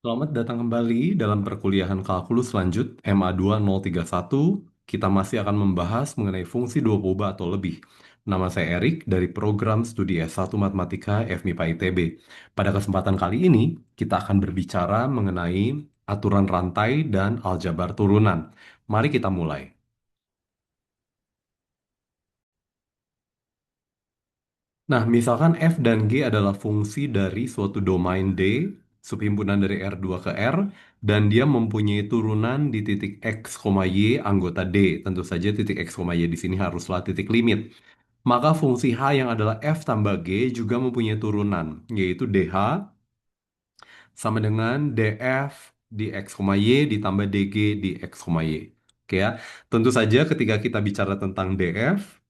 Selamat datang kembali dalam perkuliahan kalkulus lanjut MA2031. Kita masih akan membahas mengenai fungsi dua poba atau lebih. Nama saya Erik dari program studi S1 Matematika FMIPA ITB. Pada kesempatan kali ini, kita akan berbicara mengenai aturan rantai dan aljabar turunan. Mari kita mulai. Nah, misalkan f dan g adalah fungsi dari suatu domain D, subhimpunan dari R2 ke R, dan dia mempunyai turunan di titik X, Y anggota D. Tentu saja titik X, Y di sini haruslah titik limit. Maka fungsi H yang adalah F tambah G juga mempunyai turunan, yaitu DH sama dengan DF di X, Y ditambah DG di X, Y. Oke ya, tentu saja ketika kita bicara tentang DF,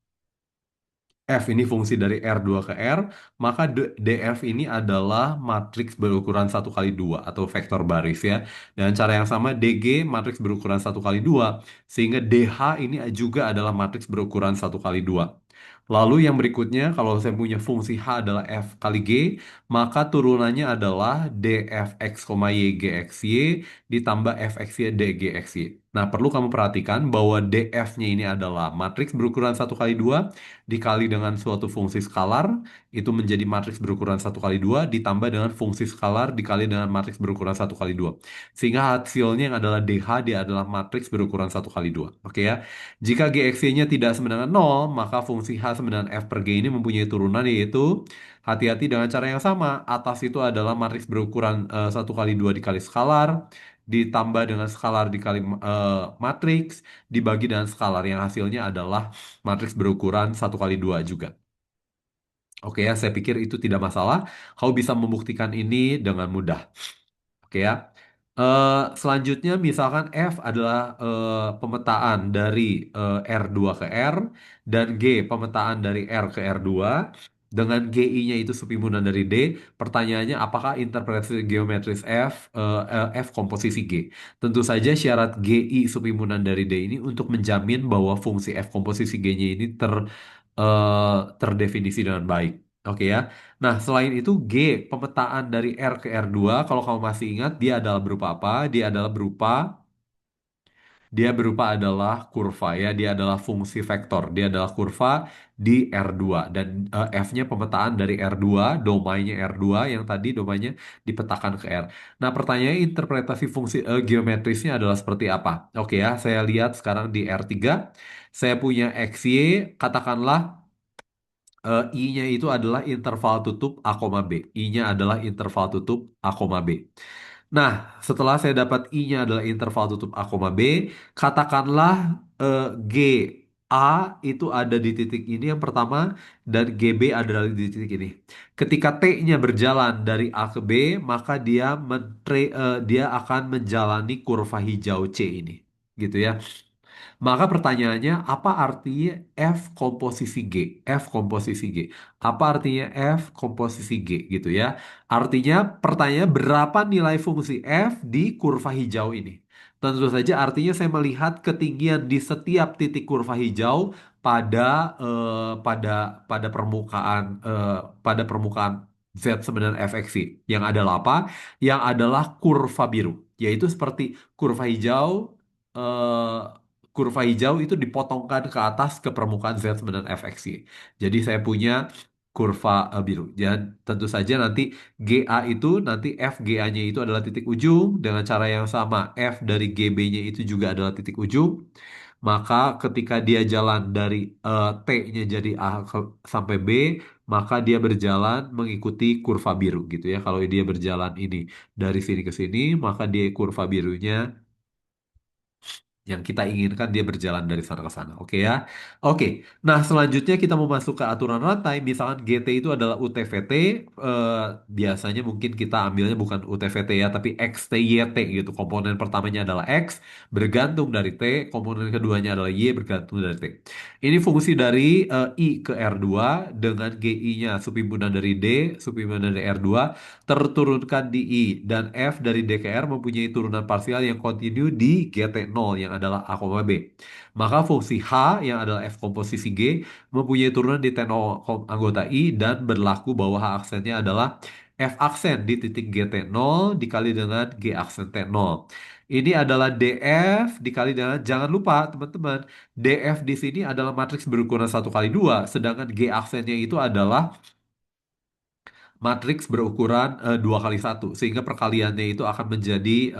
F ini fungsi dari R2 ke R, maka DF ini adalah matriks berukuran satu kali 2 atau vektor baris ya. Dan cara yang sama DG matriks berukuran satu kali 2, sehingga DH ini juga adalah matriks berukuran satu kali 2. Lalu yang berikutnya, kalau saya punya fungsi H adalah F kali G, maka turunannya adalah DFX, Y, GXY ditambah FXY, DGXY. Nah, perlu kamu perhatikan bahwa DF-nya ini adalah matriks berukuran satu kali 2 dikali dengan suatu fungsi skalar, itu menjadi matriks berukuran satu kali 2 ditambah dengan fungsi skalar dikali dengan matriks berukuran satu kali 2. Sehingga hasilnya yang adalah DH, dia adalah matriks berukuran satu kali 2. Oke ya. Jika GXY-nya tidak sama dengan 0, maka fungsi H sama dengan F per G ini mempunyai turunan, yaitu hati-hati dengan cara yang sama. Atas itu adalah matriks berukuran satu kali 2 dikali skalar, ditambah dengan skalar dikali matriks, dibagi dengan skalar yang hasilnya adalah matriks berukuran satu kali 2 juga. Oke ya, saya pikir itu tidak masalah. Kau bisa membuktikan ini dengan mudah. Oke ya. Selanjutnya misalkan F adalah pemetaan dari R2 ke R dan G pemetaan dari R ke R2 dengan GI-nya itu subhimpunan dari D. Pertanyaannya apakah interpretasi geometris F komposisi G? Tentu saja syarat GI subhimpunan dari D ini untuk menjamin bahwa fungsi F komposisi G-nya ini terdefinisi dengan baik. Oke ya. Nah, selain itu G, pemetaan dari R ke R2, kalau kamu masih ingat, dia adalah berupa apa? Dia berupa adalah kurva ya, dia adalah fungsi vektor. Dia adalah kurva di R2 dan F-nya pemetaan dari R2, domainnya R2 yang tadi domainnya dipetakan ke R. Nah, pertanyaannya interpretasi fungsi geometrisnya adalah seperti apa? Oke ya, saya lihat sekarang di R3. Saya punya XY, katakanlah I-nya itu adalah interval tutup A, B. I-nya adalah interval tutup A, B. Nah, setelah saya dapat I-nya adalah interval tutup A, B, katakanlah G A itu ada di titik ini yang pertama dan GB adalah di titik ini. Ketika T-nya berjalan dari A ke B, maka dia akan menjalani kurva hijau C ini. Gitu ya. Maka pertanyaannya, apa artinya F komposisi G? F komposisi G. Apa artinya F komposisi G gitu ya? Artinya pertanyaan berapa nilai fungsi F di kurva hijau ini? Tentu saja artinya saya melihat ketinggian di setiap titik kurva hijau pada permukaan Z sebenarnya fx yang adalah apa? Yang adalah kurva biru, yaitu seperti kurva hijau eh, kurva hijau itu dipotongkan ke atas ke permukaan Z dan fx-y. Jadi saya punya kurva biru. Dan tentu saja nanti GA itu nanti FGA-nya itu adalah titik ujung dengan cara yang sama F dari GB-nya itu juga adalah titik ujung. Maka ketika dia jalan dari T-nya jadi sampai B, maka dia berjalan mengikuti kurva biru gitu ya. Kalau dia berjalan ini dari sini ke sini, maka dia kurva birunya yang kita inginkan dia berjalan dari sana ke sana. Oke ya. Oke. Nah, selanjutnya kita mau masuk ke aturan rantai. Misalkan GT itu adalah UTVT. Biasanya mungkin kita ambilnya bukan UTVT ya, tapi XTYT gitu. Komponen pertamanya adalah X, bergantung dari T. Komponen keduanya adalah Y, bergantung dari T. Ini fungsi dari I ke R2 dengan GI-nya subhimpunan dari D, subhimpunan dari R2 terturunkan di I dan F dari D ke R mempunyai turunan parsial yang kontinu di GT0 yang adalah A, B. Maka fungsi H yang adalah F komposisi G mempunyai turunan di T0 anggota I dan berlaku bahwa H aksennya adalah F aksen di titik GT 0 dikali dengan G aksen T 0. Ini adalah DF dikali dengan, jangan lupa teman-teman, DF di sini adalah matriks berukuran satu kali 2, sedangkan G aksennya itu adalah matriks berukuran 2 kali 1, sehingga perkaliannya itu akan menjadi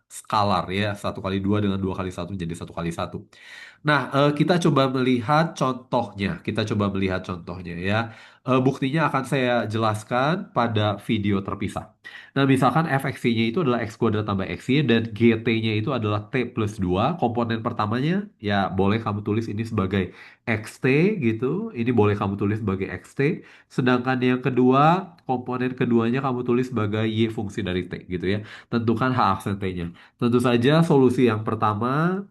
skalar ya, 1 kali 2 dengan 2 kali 1 menjadi 1 kali 1. Nah, kita coba melihat contohnya. Kita coba melihat contohnya ya. Buktinya akan saya jelaskan pada video terpisah. Nah, misalkan fxy-nya itu adalah x kuadrat tambah xy dan gt-nya itu adalah t plus 2. Komponen pertamanya ya boleh kamu tulis ini sebagai xt gitu. Ini boleh kamu tulis sebagai xt. Sedangkan yang kedua, komponen keduanya kamu tulis sebagai y fungsi dari t gitu ya. Tentukan h aksen t-nya. Tentu saja solusi yang pertama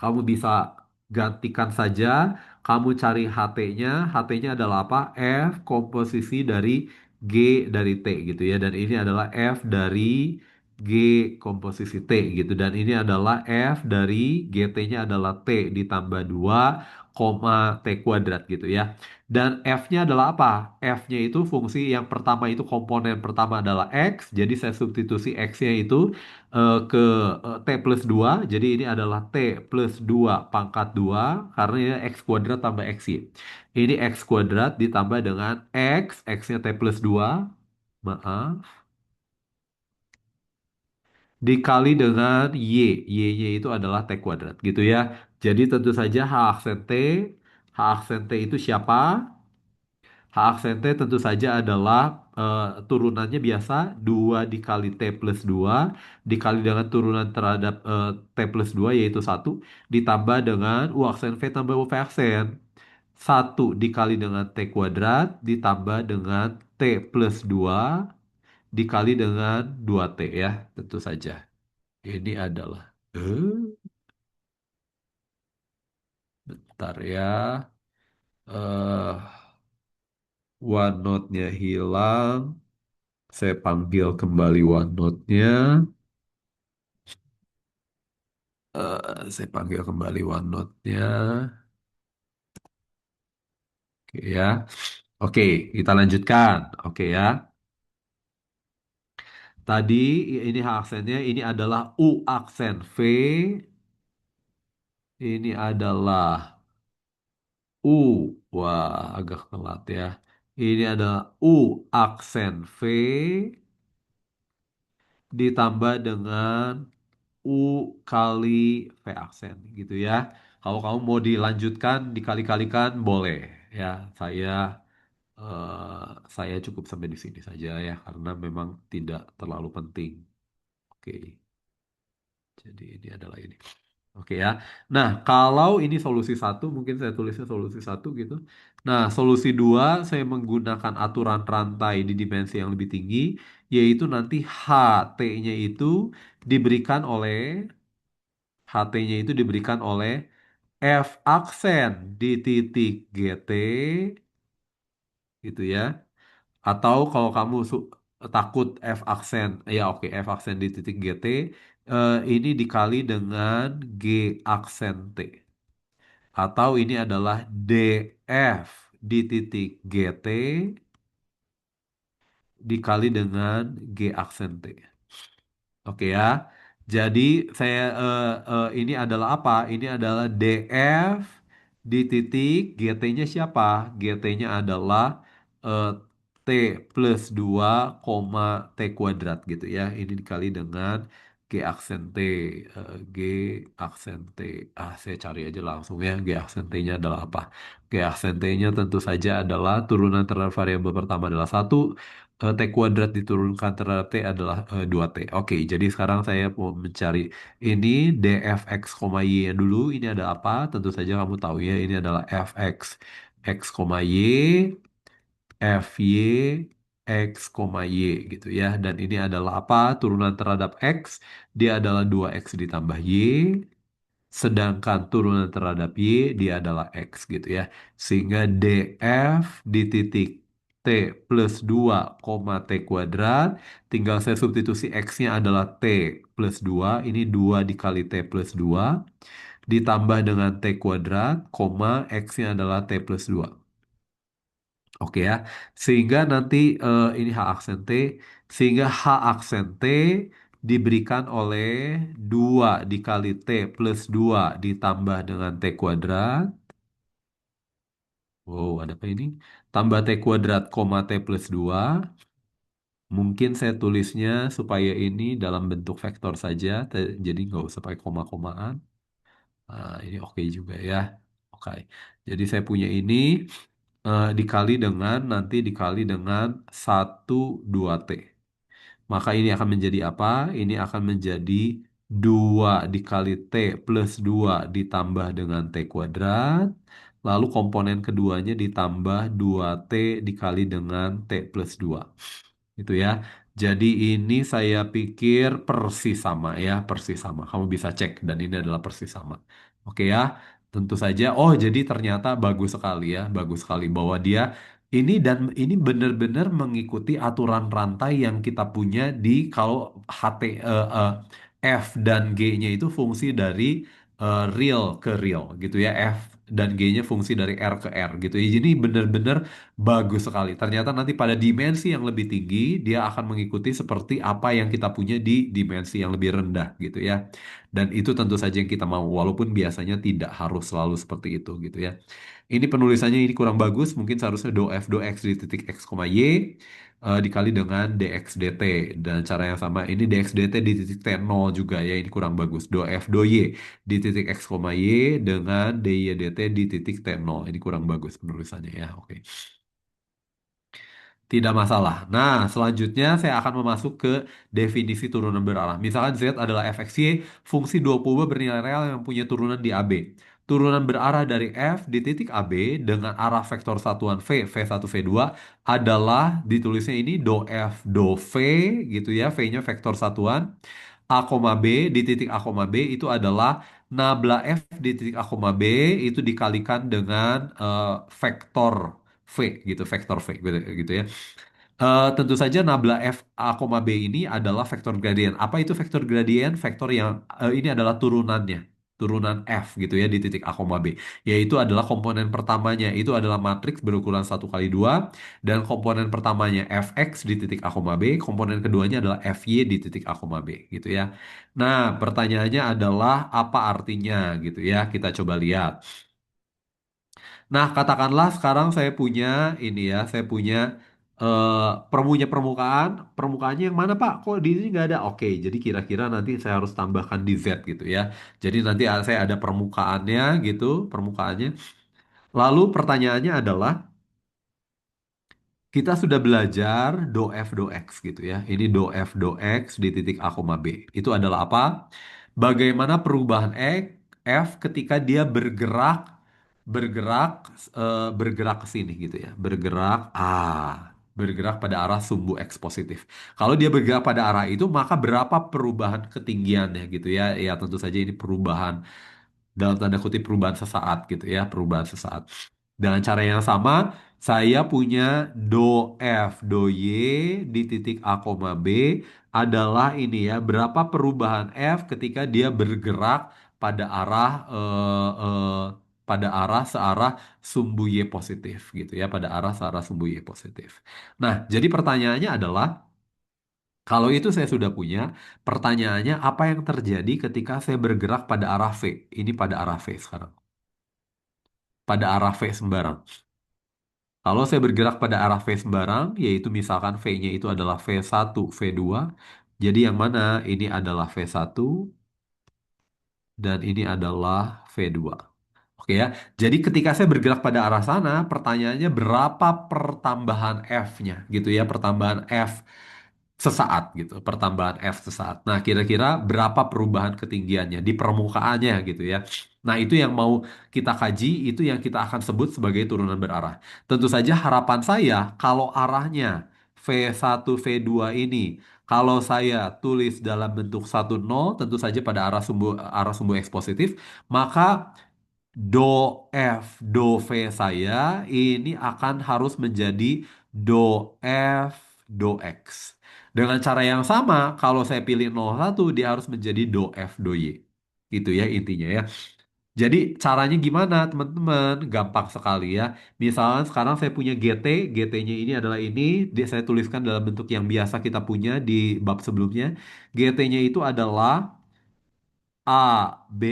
kamu bisa gantikan saja, kamu cari HT-nya, HT-nya adalah apa? F komposisi dari G dari T gitu ya. Dan ini adalah F dari G komposisi T gitu. Dan ini adalah F dari GT-nya adalah T ditambah 2 koma T kuadrat gitu ya. Dan F-nya adalah apa? F-nya itu fungsi yang pertama itu komponen pertama adalah X. Jadi saya substitusi X-nya itu ke T plus 2. Jadi ini adalah T plus 2 pangkat 2 karena ini X kuadrat tambah X y. Ini X kuadrat ditambah dengan X-nya T plus 2, maaf, dikali dengan Y. Y-nya itu adalah T kuadrat gitu ya. Jadi tentu saja H aksen T. H aksen T itu siapa? H aksen T tentu saja adalah turunannya biasa 2 dikali T plus 2 dikali dengan turunan terhadap T plus 2 yaitu 1 ditambah dengan U aksen V tambah U V aksen. 1 dikali dengan T kuadrat ditambah dengan T plus 2 dikali dengan 2T ya tentu saja. Ini adalah bentar ya. eh OneNote-nya hilang. Saya panggil kembali OneNote-nya. Saya panggil kembali OneNote-nya. Oke ya. Oke, kita lanjutkan. Oke ya. Tadi ini H aksennya, ini adalah U aksen V. Ini adalah U. Wah, agak telat ya. Ini adalah U aksen V ditambah dengan U kali V aksen gitu ya. Kalau kamu mau dilanjutkan, dikali-kalikan boleh ya. Eh, saya cukup sampai di sini saja ya karena memang tidak terlalu penting. Oke, jadi ini adalah ini. Oke ya. Nah, kalau ini solusi satu, mungkin saya tulisnya solusi satu gitu. Nah, solusi dua, saya menggunakan aturan rantai di dimensi yang lebih tinggi, yaitu nanti HT-nya itu diberikan oleh HT-nya itu diberikan oleh F aksen di titik GT gitu ya. Atau kalau kamu takut F aksen, ya oke F aksen di titik GT ini dikali dengan G aksen T. Atau ini adalah DF di titik GT dikali dengan G aksen T. Oke ya. Jadi saya ini adalah apa? Ini adalah DF di titik GT-nya siapa? GT-nya adalah eh, T plus 2 koma T kuadrat gitu ya. Ini dikali dengan G aksen T. G aksen T. Saya cari aja langsung ya. G aksen T-nya adalah apa? G aksen T-nya tentu saja adalah turunan terhadap variabel pertama adalah 1. T kuadrat diturunkan terhadap T adalah 2T. Oke, jadi sekarang saya mau mencari ini dfx, y nya dulu. Ini ada apa? Tentu saja kamu tahu ya, ini adalah fx, x, y, fy, x, y gitu ya. Dan ini adalah apa? Turunan terhadap x, dia adalah 2x ditambah y. Sedangkan turunan terhadap Y dia adalah X gitu ya. Sehingga DF di titik T plus 2 koma T kuadrat. Tinggal saya substitusi X-nya adalah T plus 2. Ini 2 dikali T plus 2. Ditambah dengan T kuadrat, koma X-nya adalah T plus 2. Oke ya. Sehingga nanti ini H aksen T, sehingga H aksen T diberikan oleh 2 dikali T plus 2 ditambah dengan T kuadrat. Wow, ada apa ini? Tambah T kuadrat, koma T plus 2. Mungkin saya tulisnya supaya ini dalam bentuk vektor saja, jadi nggak usah pakai koma-komaan. Nah, ini oke juga ya. Oke, jadi saya punya ini dikali dengan, nanti dikali dengan 1, 2T. Maka ini akan menjadi apa? Ini akan menjadi 2 dikali T plus 2 ditambah dengan T kuadrat. Lalu komponen keduanya ditambah 2T dikali dengan T plus 2 gitu ya. Jadi ini saya pikir persis sama ya, persis sama. Kamu bisa cek dan ini adalah persis sama. Oke ya, tentu saja. Oh, jadi ternyata bagus sekali ya, bagus sekali bahwa dia ini dan ini benar-benar mengikuti aturan rantai yang kita punya di kalau F dan G-nya itu fungsi dari real ke real gitu ya. F dan G-nya fungsi dari R ke R gitu ya. Jadi benar-benar bagus sekali. Ternyata nanti pada dimensi yang lebih tinggi, dia akan mengikuti seperti apa yang kita punya di dimensi yang lebih rendah gitu ya. Dan itu tentu saja yang kita mau, walaupun biasanya tidak harus selalu seperti itu gitu ya. Ini penulisannya ini kurang bagus, mungkin seharusnya do f do x di titik x, y dikali dengan dx dt. Dan cara yang sama, ini dx dt di titik t0 juga ya, ini kurang bagus. Do f do y di titik x, y dengan dy dt di titik t0. Ini kurang bagus penulisannya ya, oke. Tidak masalah. Nah, selanjutnya saya akan memasuk ke definisi turunan berarah. Misalkan Z adalah fxy, fungsi 20 bernilai real yang punya turunan di AB. Turunan berarah dari F di titik AB dengan arah vektor satuan V, V1, V2 adalah ditulisnya ini do F, do V gitu ya. V-nya vektor satuan. A, B di titik A, B itu adalah nabla F di titik A, B itu dikalikan dengan vektor V gitu, vektor V gitu ya. Tentu saja nabla F A, B ini adalah vektor gradien. Apa itu vektor gradien? Vektor yang ini adalah turunannya. Turunan F gitu ya di titik A, B. Yaitu adalah komponen pertamanya. Itu adalah matriks berukuran 1 kali 2. Dan komponen pertamanya Fx di titik A, B. Komponen keduanya adalah Fy di titik A, B gitu ya. Nah, pertanyaannya adalah apa artinya gitu ya. Kita coba lihat. Nah, katakanlah sekarang saya punya ini ya, saya punya permukaan, permukaannya yang mana Pak? Kok di sini nggak ada? Oke, jadi kira-kira nanti saya harus tambahkan di Z gitu ya. Jadi nanti saya ada permukaannya gitu, permukaannya. Lalu pertanyaannya adalah, kita sudah belajar do F do X gitu ya. Ini do F do X di titik A, B. Itu adalah apa? Bagaimana perubahan F ketika dia bergerak bergerak ke sini gitu ya. Bergerak pada arah sumbu X positif. Kalau dia bergerak pada arah itu, maka berapa perubahan ketinggiannya gitu ya. Ya tentu saja ini perubahan dalam tanda kutip perubahan sesaat gitu ya, perubahan sesaat. Dengan cara yang sama, saya punya do F, do Y di titik A, B adalah ini ya, berapa perubahan F ketika dia bergerak pada arah pada arah searah sumbu Y positif gitu ya, pada arah searah sumbu Y positif. Nah, jadi pertanyaannya adalah kalau itu saya sudah punya, pertanyaannya apa yang terjadi ketika saya bergerak pada arah V? Ini pada arah V sekarang. Pada arah V sembarang. Kalau saya bergerak pada arah V sembarang, yaitu misalkan V-nya itu adalah V1, V2. Jadi yang mana ini adalah V1 dan ini adalah V2. Oke ya. Jadi ketika saya bergerak pada arah sana, pertanyaannya berapa pertambahan F-nya gitu ya, pertambahan F sesaat gitu, pertambahan F sesaat. Nah, kira-kira berapa perubahan ketinggiannya di permukaannya gitu ya. Nah, itu yang mau kita kaji, itu yang kita akan sebut sebagai turunan berarah. Tentu saja harapan saya kalau arahnya V1, V2 ini kalau saya tulis dalam bentuk 1, 0, tentu saja pada arah sumbu X positif, maka do F, do V saya ini akan harus menjadi do F, do X. Dengan cara yang sama, kalau saya pilih 01, dia harus menjadi do F, do Y. Itu ya intinya ya. Jadi caranya gimana teman-teman? Gampang sekali ya. Misalnya sekarang saya punya GT, GT-nya ini adalah ini, saya tuliskan dalam bentuk yang biasa kita punya di bab sebelumnya. GT-nya itu adalah A, B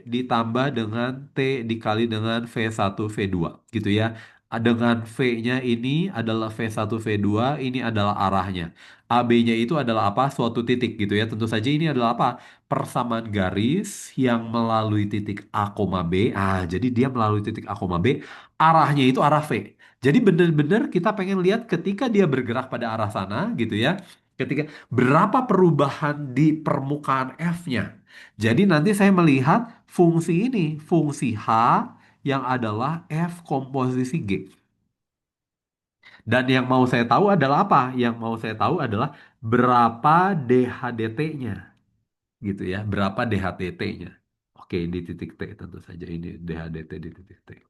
ditambah dengan T dikali dengan V1, V2 gitu ya. Dengan V-nya ini adalah V1, V2, ini adalah arahnya. AB-nya itu adalah apa? Suatu titik gitu ya. Tentu saja ini adalah apa? Persamaan garis yang melalui titik A, koma B. Ah, jadi dia melalui titik A, koma B, arahnya itu arah V. Jadi benar-benar kita pengen lihat ketika dia bergerak pada arah sana gitu ya. Ketika berapa perubahan di permukaan F-nya. Jadi nanti saya melihat fungsi ini, fungsi H yang adalah F komposisi G. Dan yang mau saya tahu adalah apa? Yang mau saya tahu adalah berapa DHDT-nya, gitu ya. Berapa DHDT-nya. Oke, di titik T tentu saja ini DHDT di titik T.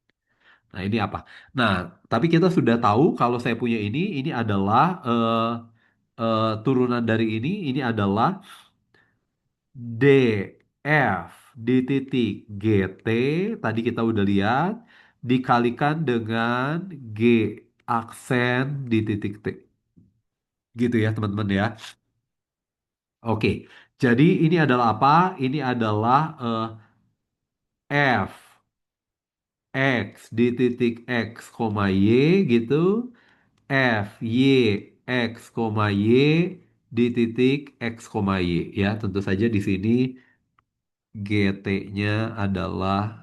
Nah, ini apa? Nah, tapi kita sudah tahu kalau saya punya ini adalah turunan dari ini adalah DF di titik GT tadi kita udah lihat dikalikan dengan G aksen di titik T. Gitu ya teman-teman ya. Oke, jadi ini adalah apa? Ini adalah F X di titik X, koma Y gitu. F Y X, koma Y di titik X, koma Y ya. Tentu saja di sini GT-nya adalah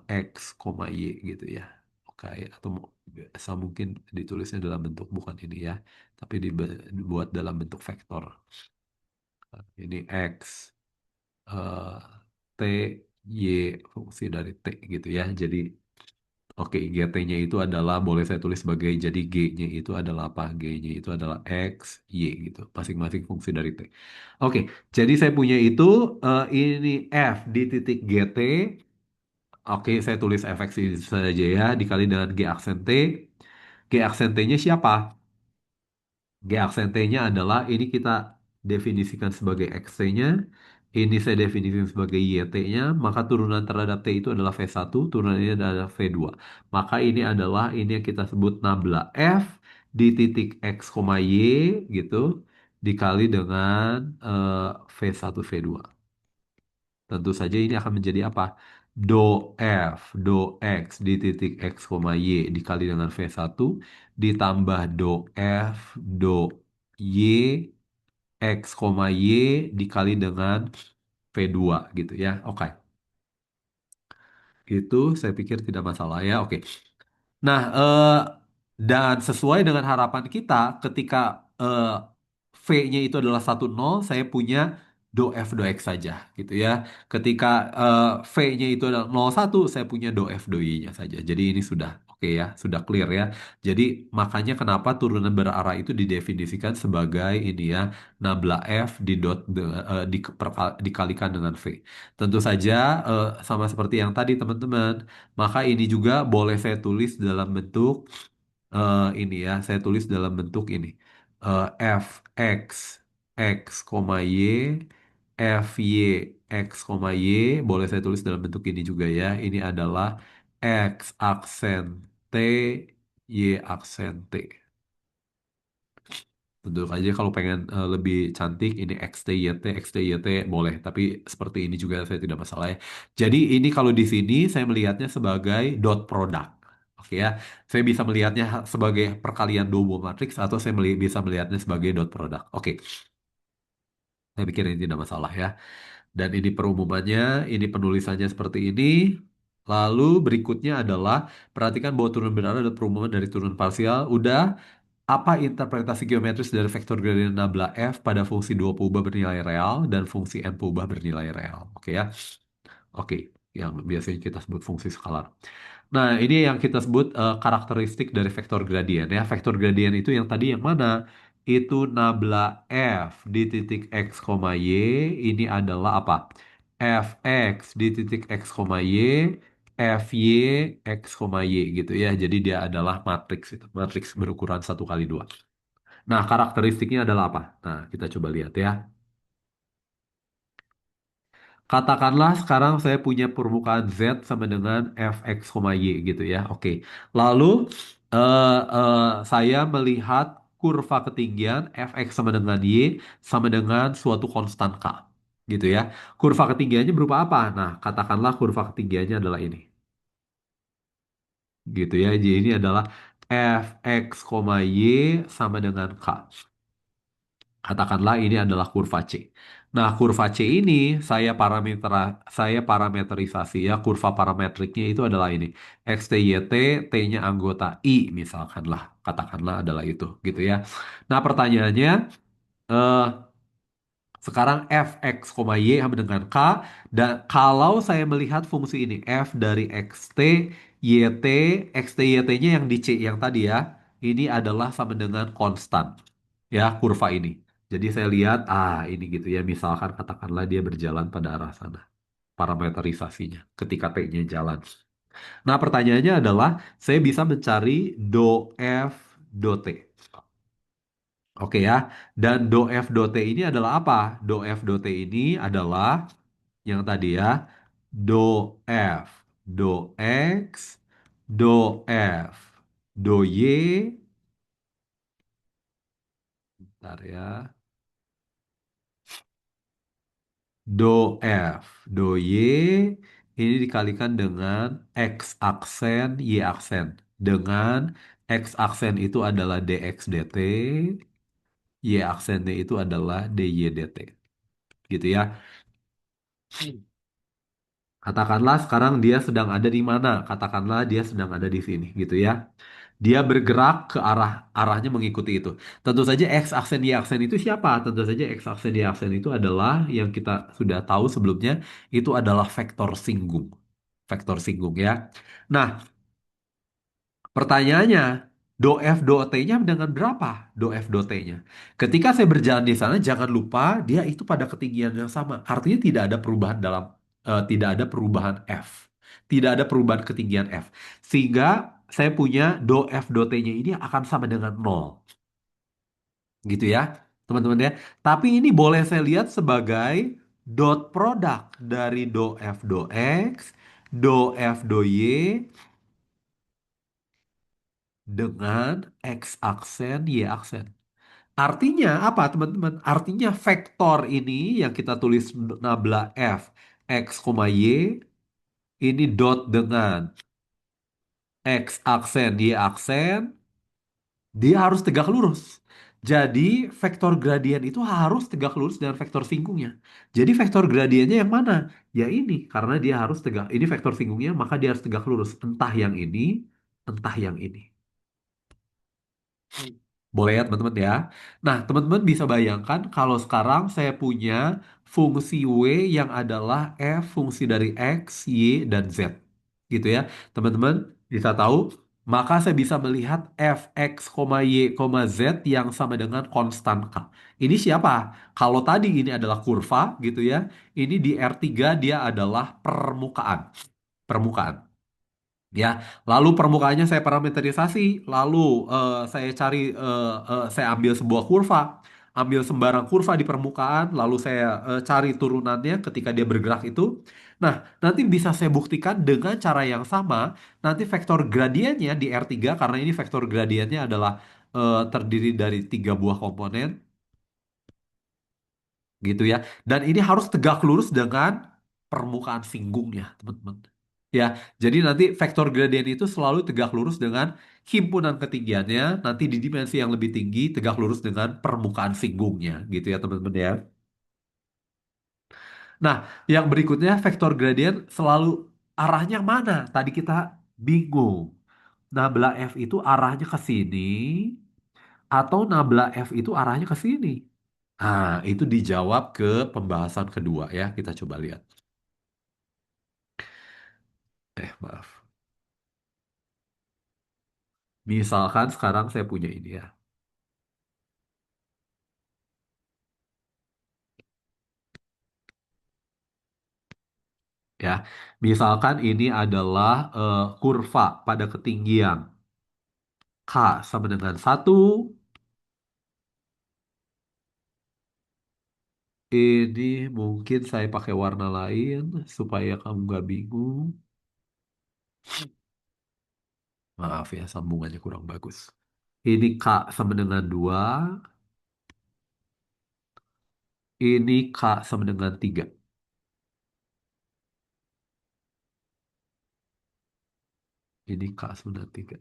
X, Y gitu ya. Oke, atau bisa mungkin ditulisnya dalam bentuk bukan ini ya, tapi dibuat dalam bentuk vektor. Ini X, eh, T, Y, fungsi dari T gitu ya. Jadi, oke, GT-nya itu adalah, boleh saya tulis sebagai, jadi G-nya itu adalah apa? G-nya itu adalah X, Y gitu. Masing-masing fungsi dari T. Oke, jadi saya punya itu, ini F di titik GT. Oke, saya tulis fx ini saja ya, dikali dengan G aksen T. G aksen T-nya siapa? G aksen T-nya adalah, ini kita definisikan sebagai XT-nya, ini saya definisikan sebagai YT-nya, maka turunan terhadap T itu adalah V1, turunan ini adalah V2. Maka ini adalah, ini yang kita sebut nabla F di titik X, Y gitu, dikali dengan V1, V2. Tentu saja ini akan menjadi apa? Do F, do X di titik X, Y dikali dengan V1 ditambah do F, do Y, X, Y dikali dengan V2 gitu ya. Oke, itu saya pikir tidak masalah ya. Oke. Nah, dan sesuai dengan harapan kita, ketika V-nya itu adalah 1,0, saya punya do F do X saja, gitu ya. Ketika V-nya itu adalah 0,1, saya punya do F do Y-nya saja. Jadi ini sudah oke ya, sudah clear ya. Jadi makanya kenapa turunan berarah itu didefinisikan sebagai ini ya, nabla F di dot dikalikan dengan V. Tentu saja sama seperti yang tadi teman-teman. Maka ini juga boleh saya tulis dalam bentuk ini ya, saya tulis dalam bentuk ini. F X X, Y, F Y X, Y, boleh saya tulis dalam bentuk ini juga ya. Ini adalah X aksen T, Y aksen T. Tentu saja kalau pengen lebih cantik ini XTYT, XTYT boleh, tapi seperti ini juga saya tidak masalah ya. Jadi ini kalau di sini saya melihatnya sebagai dot product. Oke ya, saya bisa melihatnya sebagai perkalian dua buah matriks atau saya bisa melihatnya sebagai dot product. Oke, saya pikir ini tidak masalah ya. Dan ini perumumannya, ini penulisannya seperti ini. Lalu berikutnya adalah perhatikan bahwa turun benar ada perumuman dari turun parsial. Udah, apa interpretasi geometris dari vektor gradien nabla F pada fungsi dua peubah bernilai real dan fungsi n peubah bernilai real? Oke ya. Oke, yang biasanya kita sebut fungsi skalar. Nah, ini yang kita sebut karakteristik dari vektor gradien ya. Vektor gradien itu yang tadi yang mana? Itu nabla F di titik X, Y. Ini adalah apa? Fx di titik X, Y, Fy X, Y gitu ya. Jadi dia adalah matriks itu. Matriks berukuran 1 kali 2. Nah, karakteristiknya adalah apa? Nah, kita coba lihat ya. Katakanlah sekarang saya punya permukaan Z sama dengan fx, y gitu ya. Oke. Lalu saya melihat kurva ketinggian fx sama dengan y sama dengan suatu konstan k. Gitu ya. Kurva ketinggiannya berupa apa? Nah, katakanlah kurva ketinggiannya adalah ini. Gitu ya. Jadi ini adalah fx, y sama dengan k. Katakanlah ini adalah kurva C. Nah, kurva C ini saya parameterisasi ya, kurva parametriknya itu adalah ini. X, T, Y, T, T-nya anggota I misalkanlah, katakanlah adalah itu gitu ya. Nah, pertanyaannya eh, sekarang f x, y sama dengan k, dan kalau saya melihat fungsi ini f dari xt, yt, xt, yt-nya yang di C yang tadi ya, ini adalah sama dengan konstan ya kurva ini. Jadi saya lihat ini gitu ya, misalkan katakanlah dia berjalan pada arah sana parameterisasinya ketika t-nya jalan. Nah, pertanyaannya adalah saya bisa mencari do f do t. Oke ya. Dan do F do T ini adalah apa? Do F do T ini adalah yang tadi ya. Do F, do X, do F, do Y. Bentar ya. Do F, do Y ini dikalikan dengan X aksen, Y aksen. Dengan X aksen itu adalah dx dt, Y aksennya itu adalah dy dt. Gitu ya. Katakanlah sekarang dia sedang ada di mana? Katakanlah dia sedang ada di sini, gitu ya. Dia bergerak ke arahnya mengikuti itu. Tentu saja x aksen y aksen itu siapa? Tentu saja x aksen y aksen itu adalah yang kita sudah tahu sebelumnya itu adalah vektor singgung. Vektor singgung ya. Nah, pertanyaannya, do F do T-nya dengan berapa? Do F do T-nya. Ketika saya berjalan di sana, jangan lupa dia itu pada ketinggian yang sama. Artinya tidak ada perubahan tidak ada perubahan F. Tidak ada perubahan ketinggian F. Sehingga saya punya do F do T-nya ini akan sama dengan nol. Gitu ya, teman-teman ya. Tapi ini boleh saya lihat sebagai dot product dari do F do X, do F do Y, dengan X aksen, Y aksen. Artinya apa, teman-teman? Artinya vektor ini yang kita tulis nabla F, X, Y, ini dot dengan X aksen, Y aksen, dia harus tegak lurus. Jadi vektor gradien itu harus tegak lurus dengan vektor singgungnya. Jadi vektor gradiennya yang mana? Ya ini, karena dia harus tegak. Ini vektor singgungnya, maka dia harus tegak lurus. Entah yang ini, entah yang ini. Boleh ya teman-teman ya. Nah, teman-teman bisa bayangkan kalau sekarang saya punya fungsi W yang adalah F fungsi dari X, Y, dan Z. Gitu ya. Teman-teman bisa tahu, maka saya bisa melihat Fx, Y, Z yang sama dengan konstan K. Ini siapa? Kalau tadi ini adalah kurva gitu ya. Ini di R3 dia adalah permukaan. Permukaan. Ya, lalu permukaannya saya parameterisasi, lalu saya cari, saya ambil sebuah kurva, ambil sembarang kurva di permukaan, lalu saya cari turunannya ketika dia bergerak itu. Nah, nanti bisa saya buktikan dengan cara yang sama, nanti vektor gradiennya di R3, karena ini vektor gradiennya adalah terdiri dari tiga buah komponen, gitu ya. Dan ini harus tegak lurus dengan permukaan singgungnya, teman-teman. Ya, jadi nanti vektor gradien itu selalu tegak lurus dengan himpunan ketinggiannya, nanti di dimensi yang lebih tinggi tegak lurus dengan permukaan singgungnya, gitu ya teman-teman ya. Nah, yang berikutnya vektor gradien selalu arahnya mana? Tadi kita bingung. Nabla F itu arahnya ke sini atau nabla F itu arahnya ke sini? Nah, itu dijawab ke pembahasan kedua ya. Kita coba lihat. Maaf. Misalkan sekarang saya punya ini ya. Ya, misalkan ini adalah kurva pada ketinggian K sama dengan 1, Ini mungkin saya pakai warna lain supaya kamu nggak bingung. Maaf ya, sambungannya kurang bagus. Ini K sama dengan 2. Ini K sama dengan 3. Ini K sama dengan 3.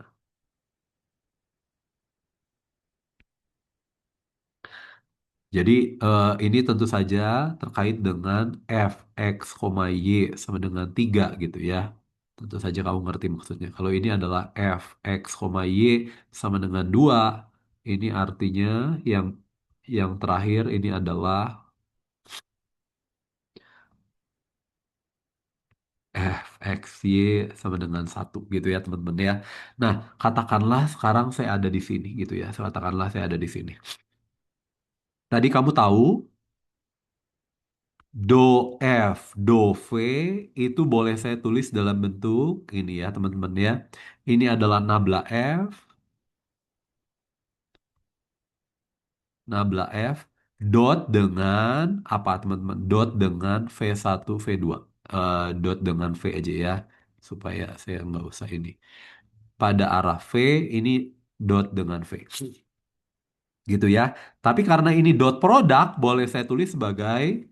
Jadi ini tentu saja terkait dengan f x, y sama dengan 3 gitu ya. Tentu saja kamu ngerti maksudnya. Kalau ini adalah f x, y sama dengan 2, ini artinya yang terakhir ini adalah f x, y sama dengan 1 gitu ya teman-teman ya. Nah, katakanlah sekarang saya ada di sini gitu ya. Katakanlah saya ada di sini. Tadi kamu tahu Do F, Do V itu boleh saya tulis dalam bentuk ini ya teman-teman ya. Ini adalah nabla F, nabla F, dot dengan apa teman-teman? Dot dengan V1, V2. Dot dengan V aja ya, supaya saya nggak usah ini. Pada arah V, ini dot dengan V. Gitu ya. Tapi karena ini dot produk, boleh saya tulis sebagai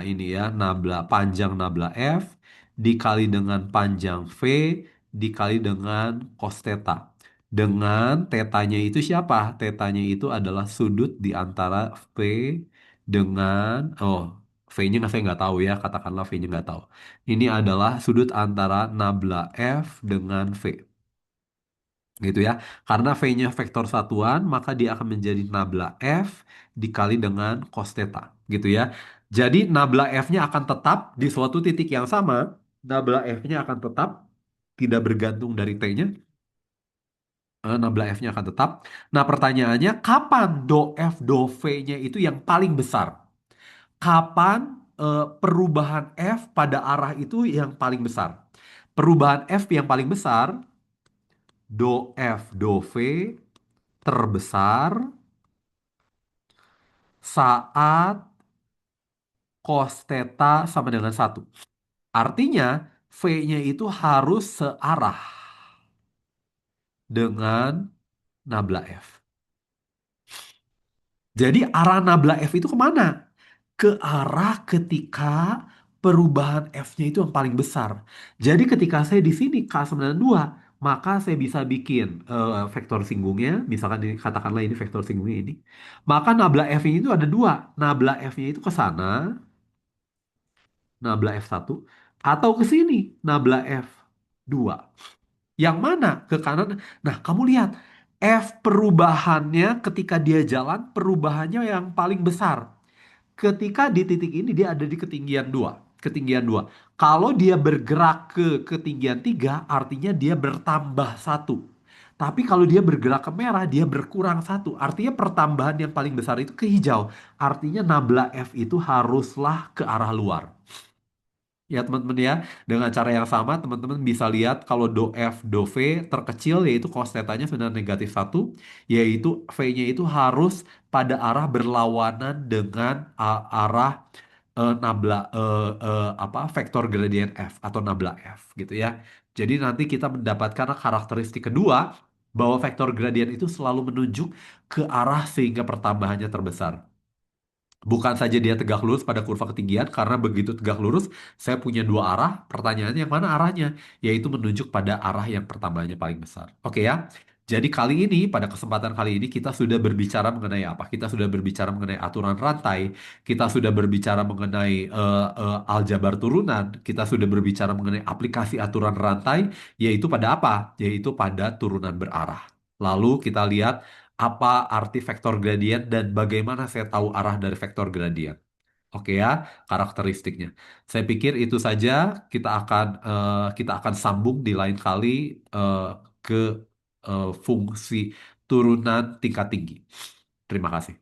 ini ya, nabla panjang nabla F dikali dengan panjang V dikali dengan cos theta. Dengan tetanya itu siapa? Tetanya itu adalah sudut di antara V dengan V-nya saya nggak tahu ya, katakanlah V-nya nggak tahu. Ini adalah sudut antara nabla F dengan V gitu ya. Karena V-nya vektor satuan, maka dia akan menjadi nabla F dikali dengan cos theta, gitu ya. Jadi nabla F-nya akan tetap di suatu titik yang sama, nabla F-nya akan tetap tidak bergantung dari T-nya, nabla F-nya akan tetap. Nah, pertanyaannya kapan do F do V-nya itu yang paling besar? Kapan perubahan F pada arah itu yang paling besar? Perubahan F yang paling besar do F do V terbesar saat cos theta sama dengan 1. Artinya V-nya itu harus searah dengan nabla F. Jadi arah nabla F itu kemana? Ke arah ketika perubahan F-nya itu yang paling besar. Jadi ketika saya di sini K92, maka saya bisa bikin vektor singgungnya, misalkan ini, katakanlah ini vektor singgungnya ini. Maka nabla F-nya itu ada dua. Nabla F-nya itu ke sana, nabla F1, atau ke sini, nabla F2. Yang mana? Ke kanan. Nah, kamu lihat F perubahannya ketika dia jalan, perubahannya yang paling besar. Ketika di titik ini dia ada di ketinggian 2. Ketinggian 2. Kalau dia bergerak ke ketinggian 3, artinya dia bertambah 1. Tapi kalau dia bergerak ke merah, dia berkurang 1. Artinya pertambahan yang paling besar itu ke hijau. Artinya nabla F itu haruslah ke arah luar. Ya teman-teman ya, dengan cara yang sama teman-teman bisa lihat kalau do F, do V terkecil yaitu cos theta-nya sudah negatif 1, yaitu V-nya itu harus pada arah berlawanan dengan arah nabla apa vektor gradient F atau nabla F gitu ya. Jadi nanti kita mendapatkan karakteristik kedua bahwa vektor gradient itu selalu menunjuk ke arah sehingga pertambahannya terbesar. Bukan saja dia tegak lurus pada kurva ketinggian, karena begitu tegak lurus, saya punya dua arah. Pertanyaannya yang mana arahnya? Yaitu menunjuk pada arah yang pertambahannya paling besar. Oke ya? Jadi kali ini, pada kesempatan kali ini, kita sudah berbicara mengenai apa? Kita sudah berbicara mengenai aturan rantai, kita sudah berbicara mengenai aljabar turunan, kita sudah berbicara mengenai aplikasi aturan rantai, yaitu pada apa? Yaitu pada turunan berarah. Lalu kita lihat apa arti vektor gradient dan bagaimana saya tahu arah dari vektor gradient. Oke ya, karakteristiknya. Saya pikir itu saja. Kita akan sambung di lain kali ke fungsi turunan tingkat tinggi. Terima kasih.